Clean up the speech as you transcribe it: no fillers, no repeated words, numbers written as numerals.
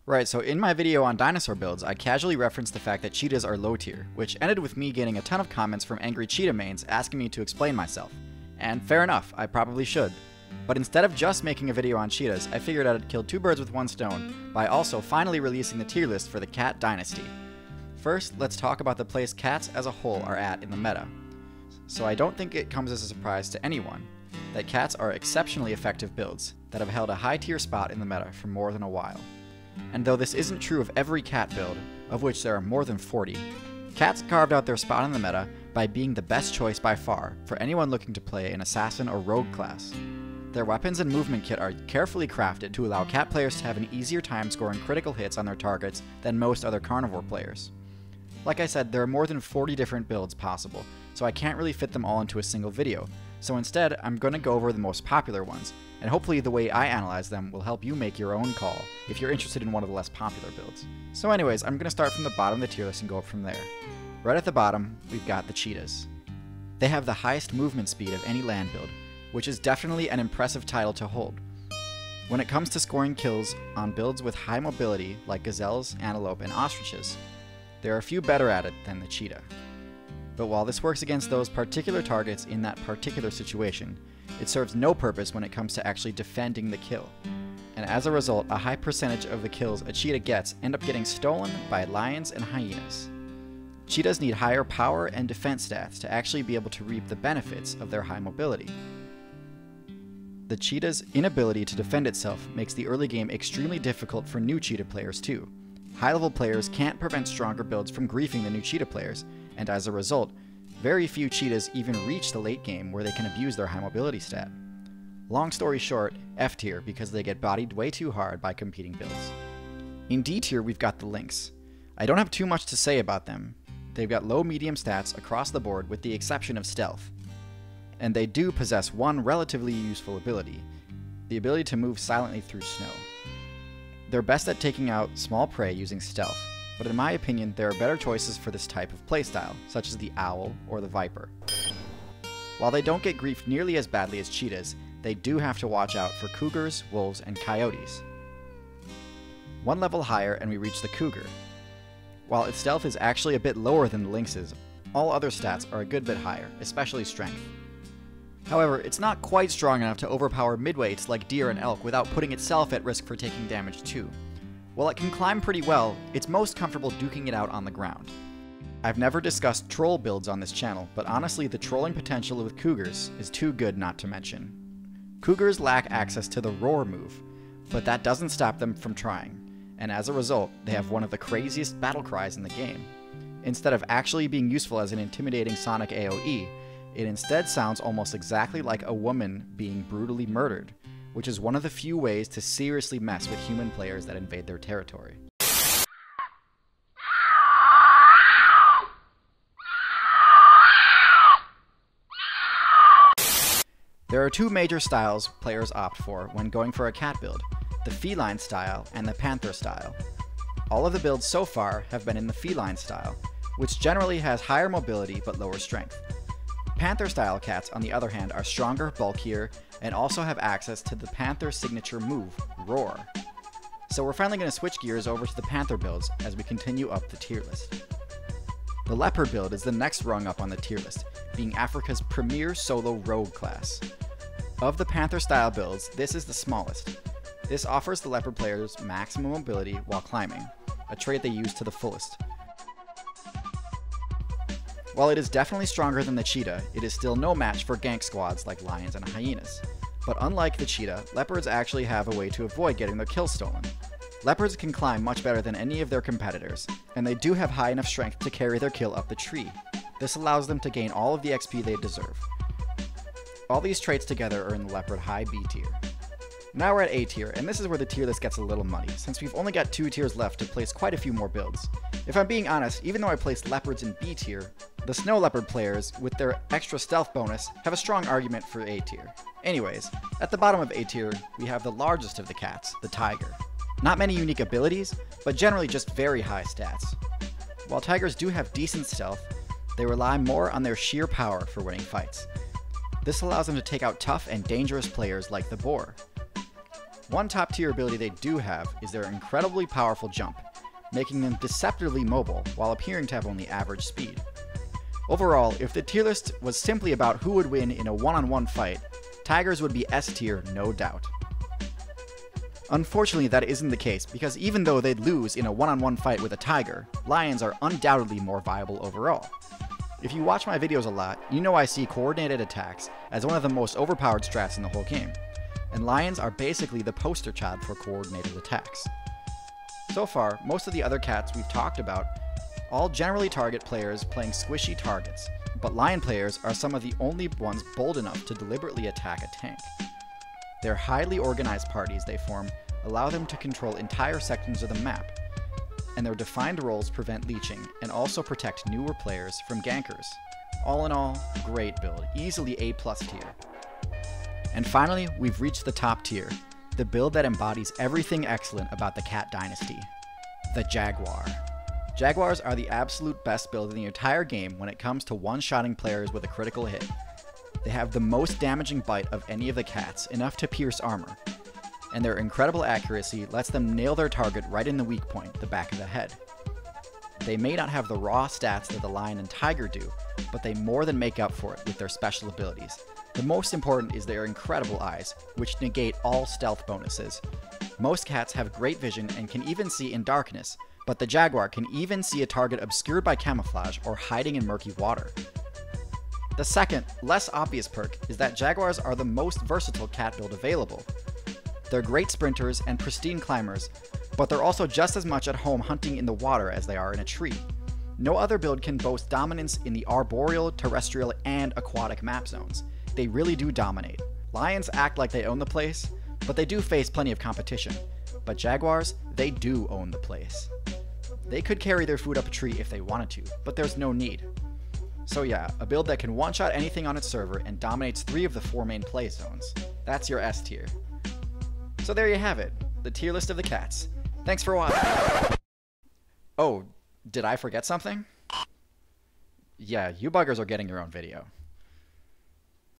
Right, so in my video on dinosaur builds, I casually referenced the fact that cheetahs are low tier, which ended with me getting a ton of comments from angry cheetah mains asking me to explain myself. And fair enough, I probably should. But instead of just making a video on cheetahs, I figured I'd kill two birds with one stone by also finally releasing the tier list for the cat dynasty. First, let's talk about the place cats as a whole are at in the meta. So I don't think it comes as a surprise to anyone that cats are exceptionally effective builds that have held a high tier spot in the meta for more than a while. And though this isn't true of every cat build, of which there are more than 40, cats carved out their spot in the meta by being the best choice by far for anyone looking to play an assassin or rogue class. Their weapons and movement kit are carefully crafted to allow cat players to have an easier time scoring critical hits on their targets than most other carnivore players. Like I said, there are more than 40 different builds possible, so I can't really fit them all into a single video, so instead I'm going to go over the most popular ones, and hopefully the way I analyze them will help you make your own call if you're interested in one of the less popular builds. So anyways, I'm going to start from the bottom of the tier list and go up from there. Right at the bottom, we've got the cheetahs. They have the highest movement speed of any land build, which is definitely an impressive title to hold. When it comes to scoring kills on builds with high mobility like gazelles, antelope, and ostriches, there are a few better at it than the cheetah. But while this works against those particular targets in that particular situation, it serves no purpose when it comes to actually defending the kill. And as a result, a high percentage of the kills a cheetah gets end up getting stolen by lions and hyenas. Cheetahs need higher power and defense stats to actually be able to reap the benefits of their high mobility. The cheetah's inability to defend itself makes the early game extremely difficult for new cheetah players too. High-level players can't prevent stronger builds from griefing the new cheetah players, and as a result, very few cheetahs even reach the late game where they can abuse their high mobility stat. Long story short, F tier because they get bodied way too hard by competing builds. In D tier we've got the Lynx. I don't have too much to say about them. They've got low-medium stats across the board with the exception of stealth. And they do possess one relatively useful ability, the ability to move silently through snow. They're best at taking out small prey using stealth, but in my opinion there are better choices for this type of playstyle, such as the owl or the viper. While they don't get griefed nearly as badly as cheetahs, they do have to watch out for cougars, wolves, and coyotes. One level higher and we reach the cougar. While its stealth is actually a bit lower than the lynx's, all other stats are a good bit higher, especially strength. However, it's not quite strong enough to overpower midweights like deer and elk without putting itself at risk for taking damage too. While it can climb pretty well, it's most comfortable duking it out on the ground. I've never discussed troll builds on this channel, but honestly the trolling potential with cougars is too good not to mention. Cougars lack access to the roar move, but that doesn't stop them from trying, and as a result, they have one of the craziest battle cries in the game. Instead of actually being useful as an intimidating sonic AoE, it instead sounds almost exactly like a woman being brutally murdered, which is one of the few ways to seriously mess with human players that invade their territory. There are two major styles players opt for when going for a cat build, the feline style and the panther style. All of the builds so far have been in the feline style, which generally has higher mobility but lower strength. Panther style cats, on the other hand, are stronger, bulkier, and also have access to the panther signature move, Roar. So we're finally going to switch gears over to the panther builds as we continue up the tier list. The leopard build is the next rung up on the tier list, being Africa's premier solo rogue class. Of the panther style builds, this is the smallest. This offers the leopard players maximum mobility while climbing, a trait they use to the fullest. While it is definitely stronger than the cheetah, it is still no match for gank squads like lions and hyenas. But unlike the cheetah, leopards actually have a way to avoid getting their kills stolen. Leopards can climb much better than any of their competitors, and they do have high enough strength to carry their kill up the tree. This allows them to gain all of the XP they deserve. All these traits together are in the leopard high B tier. Now we're at A tier, and this is where the tier list gets a little muddy, since we've only got 2 tiers left to place quite a few more builds. If I'm being honest, even though I placed leopards in B tier, the snow leopard players, with their extra stealth bonus, have a strong argument for A tier. Anyways, at the bottom of A tier, we have the largest of the cats, the tiger. Not many unique abilities, but generally just very high stats. While tigers do have decent stealth, they rely more on their sheer power for winning fights. This allows them to take out tough and dangerous players like the boar. One top tier ability they do have is their incredibly powerful jump, making them deceptively mobile while appearing to have only average speed. Overall, if the tier list was simply about who would win in a one-on-one fight, tigers would be S tier, no doubt. Unfortunately, that isn't the case, because even though they'd lose in a one-on-one fight with a tiger, lions are undoubtedly more viable overall. If you watch my videos a lot, you know I see coordinated attacks as one of the most overpowered strats in the whole game, and lions are basically the poster child for coordinated attacks. So far, most of the other cats we've talked about all generally target players playing squishy targets, but lion players are some of the only ones bold enough to deliberately attack a tank. Their highly organized parties they form allow them to control entire sections of the map, and their defined roles prevent leeching and also protect newer players from gankers. All in all, great build, easily A+ tier. And finally, we've reached the top tier, the build that embodies everything excellent about the cat dynasty, the Jaguar. Jaguars are the absolute best build in the entire game when it comes to one-shotting players with a critical hit. They have the most damaging bite of any of the cats, enough to pierce armor, and their incredible accuracy lets them nail their target right in the weak point, the back of the head. They may not have the raw stats that the lion and tiger do, but they more than make up for it with their special abilities. The most important is their incredible eyes, which negate all stealth bonuses. Most cats have great vision and can even see in darkness, but the Jaguar can even see a target obscured by camouflage or hiding in murky water. The second, less obvious perk is that Jaguars are the most versatile cat build available. They're great sprinters and pristine climbers, but they're also just as much at home hunting in the water as they are in a tree. No other build can boast dominance in the arboreal, terrestrial, and aquatic map zones. They really do dominate. Lions act like they own the place, but they do face plenty of competition. But Jaguars, they do own the place. They could carry their food up a tree if they wanted to, but there's no need. So yeah, a build that can one-shot anything on its server and dominates 3 of the 4 main play zones. That's your S tier. So there you have it, the tier list of the cats. Thanks for watching. Oh, did I forget something? Yeah, you buggers are getting your own video.